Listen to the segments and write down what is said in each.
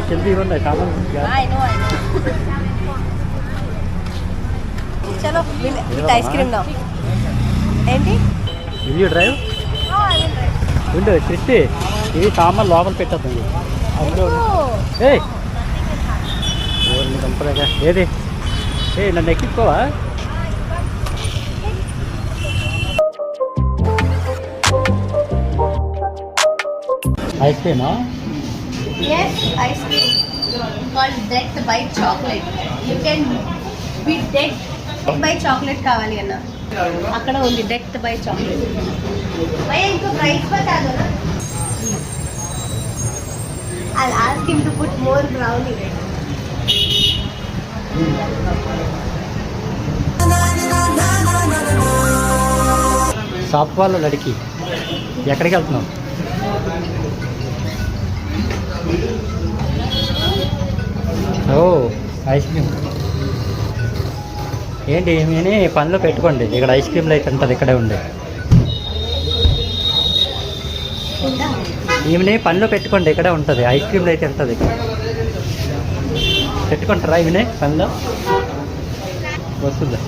जल्दी होना है सामान I know. चलो विल आइसक्रीम ना ఏంటి విల్ యూ డ్రైవ్ విండో క్రిస్టి ఇవి సామాన్ లోపల పెట్టద్దు ఏ కంపలేగా ఏది ఏ నన్ను ఎక్కించుకోవా ice క్రీమా yes ice cream called decked by chocolate you can be decked by chocolate కావాలి అన్న అక్కడ ఉంది decked by chocolate భయ్యా ఇంకో ప్రైస్ బతా दो ना I'll ask him to put more brownie shop వాళ్ళ లడికి ఎక్కడికి వెళ్తున్నావు ఓ ఐస్ క్రీమ్ ఏంటి ఏమీ పనిలో పెట్టుకోండి ఇక్కడ ఐస్ క్రీమ్లు అయితే ఉంటుంది ఇక్కడే ఉండే ఈమెని పనిలో పెట్టుకోండి ఇక్కడే ఉంటుంది ఐస్ క్రీమ్లు అయితే ఉంటుంది ఇక్కడ పెట్టుకుంటారా ఈమెనే పనిలో వస్తుందా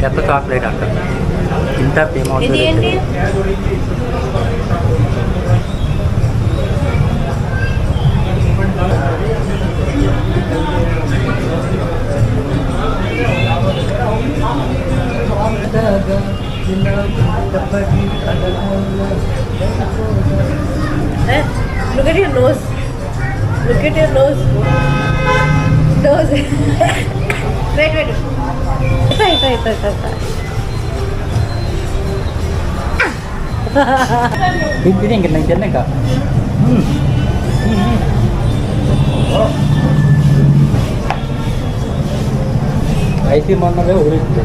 ఎంత చాక్లెట్ అంట ఇంత ఇది ఏంటి look at your nose wait ఇది ఇంక నేను తిన్నాక ఐస్ క్రీమ్ అన్నదే వదిలేసింది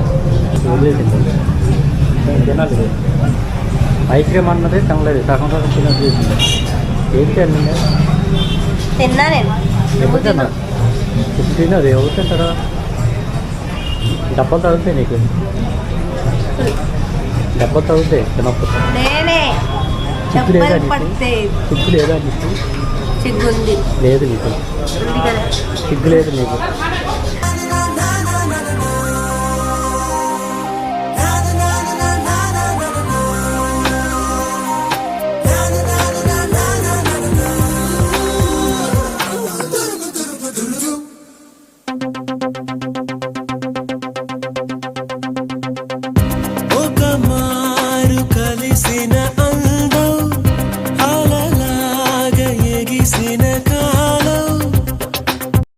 తినాలి ఐస్ క్రీమ్ అన్నదే తినలేదు సగం సగం తినది ఏం తిన్నా తిన్నా నేను ఎప్పుడు తిన్నా ఇప్పుడు తినదు ఎవరు తింటారా డబ్బలు తగ్గుతాయి నీకు డబ్బలు తగ్గుతాయి తినకపోతే సిగ్గు లేదా నీకు సిగ్గుంది లేదు నీకు సిగ్గు లేదు నీకు